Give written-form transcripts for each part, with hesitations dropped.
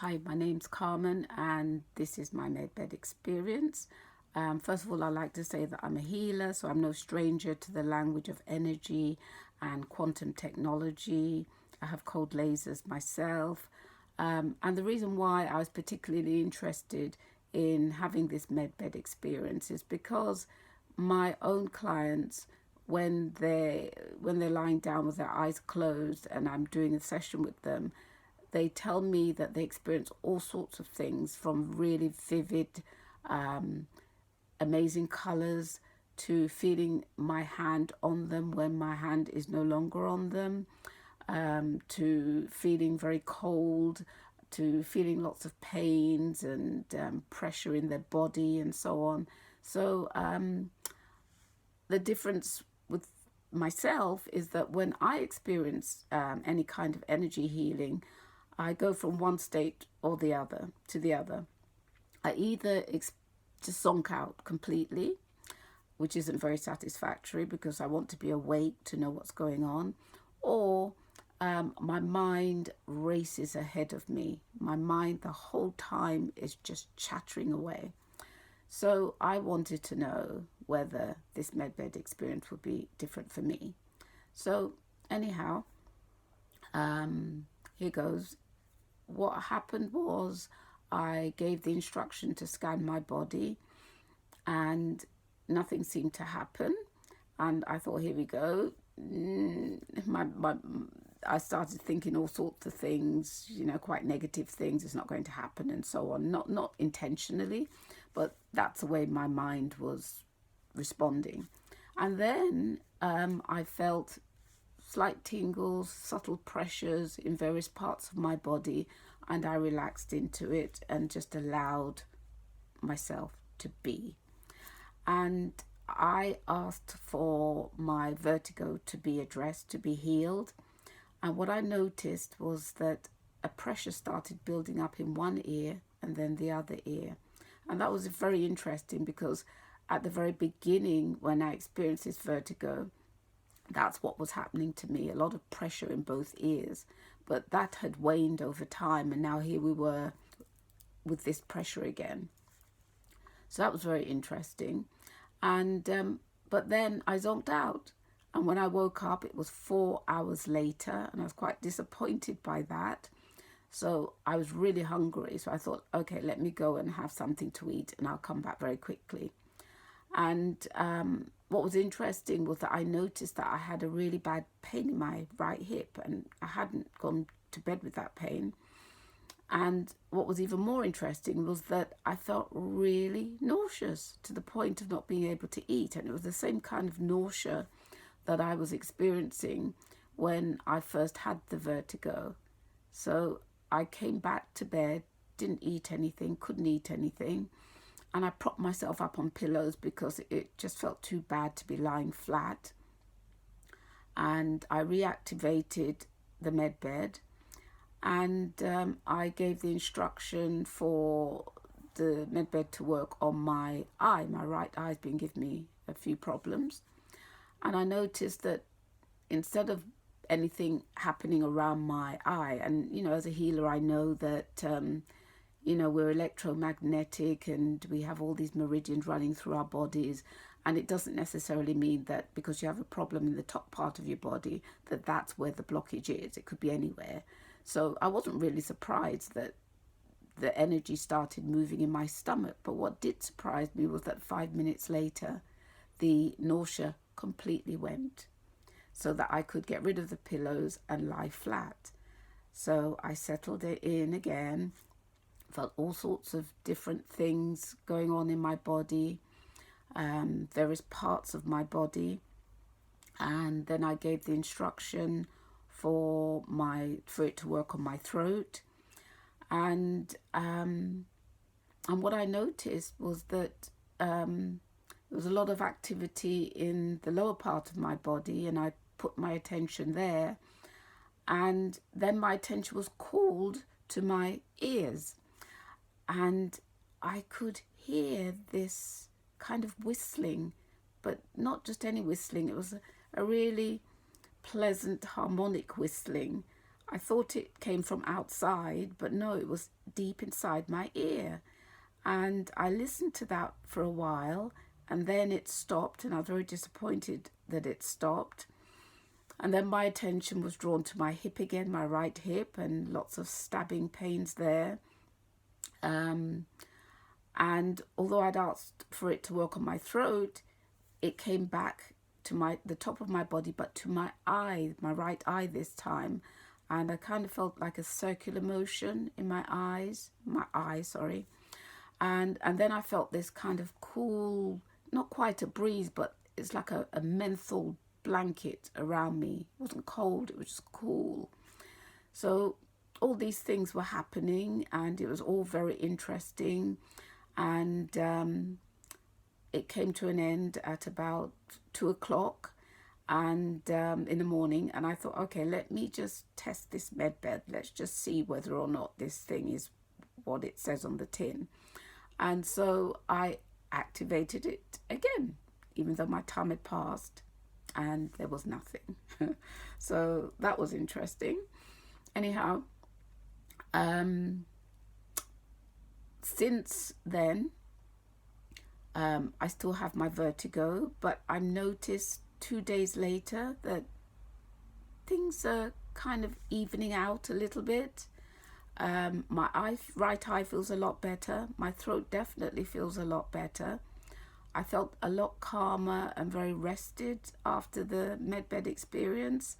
Hi, my name's Carmen, and this is my medbed experience. First of all, I'd like to say that I'm a healer, so I'm no stranger to the language of energy and quantum technology. I have cold lasers myself. And the reason why I was particularly interested in having this medbed experience is because my own clients, when they're lying down with their eyes closed and I'm doing a session with them, they tell me that they experience all sorts of things, from really vivid, amazing colors to feeling my hand on them when my hand is no longer on them, to feeling very cold, to feeling lots of pains and pressure in their body and so on. So the difference with myself is that when I experience any kind of energy healing, I go from one state or the other to the other. I either just zonk out completely, which isn't very satisfactory because I want to be awake to know what's going on, or my mind races ahead of me. My mind the whole time is just chattering away. So I wanted to know whether this medbed experience would be different for me. So anyhow, here goes. What happened was I gave the instruction to scan my body and nothing seemed to happen. And I thought, here we go. I started thinking all sorts of things, quite negative things. It's not going to happen and so on. Not intentionally, but that's the way my mind was responding. And then I felt slight tingles, subtle pressures in various parts of my body, and I relaxed into it and just allowed myself to be. And I asked for my vertigo to be addressed, to be healed. And what I noticed was that a pressure started building up in one ear and then the other ear. And that was very interesting because at the very beginning, when I experienced this vertigo, that's what was happening to me, a lot of pressure in both ears. But that had waned over time, and now here we were with this pressure again. So that was very interesting. And but then I zonked out, and when I woke up, it was 4 hours later, and I was quite disappointed by that. So I was really hungry, so I thought, okay, let me go and have something to eat, and I'll come back very quickly. And what was interesting was that I noticed that I had a really bad pain in my right hip, and I hadn't gone to bed with that pain. And what was even more interesting was that I felt really nauseous to the point of not being able to eat. And it was the same kind of nausea that I was experiencing when I first had the vertigo. So I came back to bed, didn't eat anything, couldn't eat anything. And I propped myself up on pillows because it just felt too bad to be lying flat. And I reactivated the med bed, and I gave the instruction for the med bed to work on my eye. My right eye's been giving me a few problems. And I noticed that instead of anything happening around my eye, and as a healer, I know that we're electromagnetic and we have all these meridians running through our bodies. And it doesn't necessarily mean that because you have a problem in the top part of your body, that that's where the blockage is. It could be anywhere. So I wasn't really surprised that the energy started moving in my stomach. But what did surprise me was that 5 minutes later, the nausea completely went, so that I could get rid of the pillows and lie flat. So I settled it in again, felt all sorts of different things going on in my body, various parts of my body. And then I gave the instruction for it to work on my throat. And what I noticed was that there was a lot of activity in the lower part of my body, and I put my attention there. And then my attention was called to my ears, and I could hear this kind of whistling, but not just any whistling. It was a really pleasant harmonic whistling. I thought it came from outside, but no, it was deep inside my ear. And I listened to that for a while, and then it stopped, and I was very disappointed that it stopped. And then my attention was drawn to my hip again, my right hip, and lots of stabbing pains there. And although I'd asked for it to work on my throat, it came back to the top of my body, but to my eye, my right eye this time. And I kind of felt like a circular motion in my eye, sorry. And then I felt this kind of cool, not quite a breeze, but it's like a menthol blanket around me. It wasn't cold, it was just cool. So all these things were happening, and it was all very interesting. And it came to an end at about 2 o'clock and in the morning. And I thought, okay, let me just test this med bed. Let's just see whether or not this thing is what it says on the tin. And so I activated it again, even though my time had passed and there was nothing. So that was interesting. Anyhow, since then, I still have my vertigo, but I noticed 2 days later that things are kind of evening out a little bit. My right eye feels a lot better. My throat definitely feels a lot better. I felt a lot calmer and very rested after the medbed experience.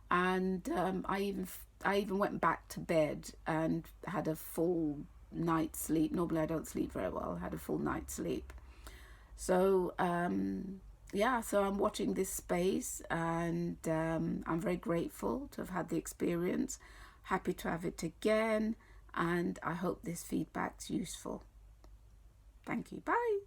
And I even went back to bed and had a full night's sleep. Normally I don't sleep very well. I had a full night's sleep. So so I'm watching this space, and I'm very grateful to have had the experience. Happy to have it again, and I hope this feedback's useful. Thank you. Bye.